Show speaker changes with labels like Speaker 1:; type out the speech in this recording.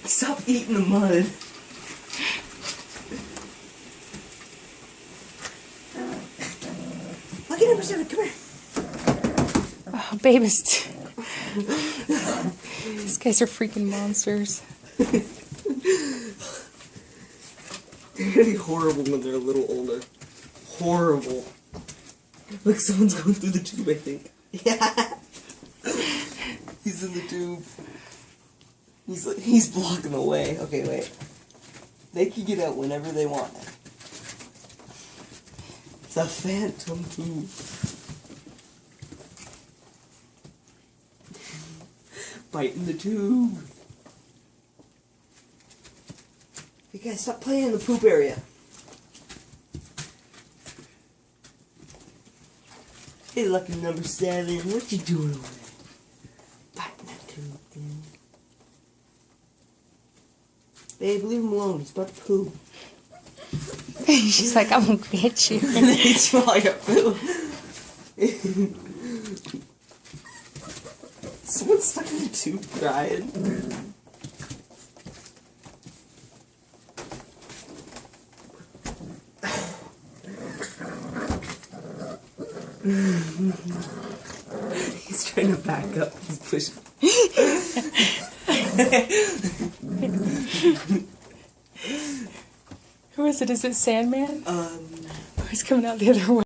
Speaker 1: Stop eating the mud. Lucky number 7, come here.
Speaker 2: Oh, babies. These guys are freaking monsters.
Speaker 1: They're gonna be horrible when they're a little older. Horrible. Look, someone's going through the tube, I think. Yeah. He's in the tube. He's blocking the way. Okay, wait. They can get out whenever they want. It's a phantom tube. Biting the tube. You guys, stop playing in the poop area. Hey, lucky number 7, what you doing over there? Biting that tube, dude. Babe, leave him alone. He's about to poo.
Speaker 2: She's like, I'm gonna get you.
Speaker 1: And then he smell your poo. Someone's stuck in the tube crying. He's trying to back up. He's pushing.
Speaker 2: Who is it? Is it Sandman? Or he's coming out the other way?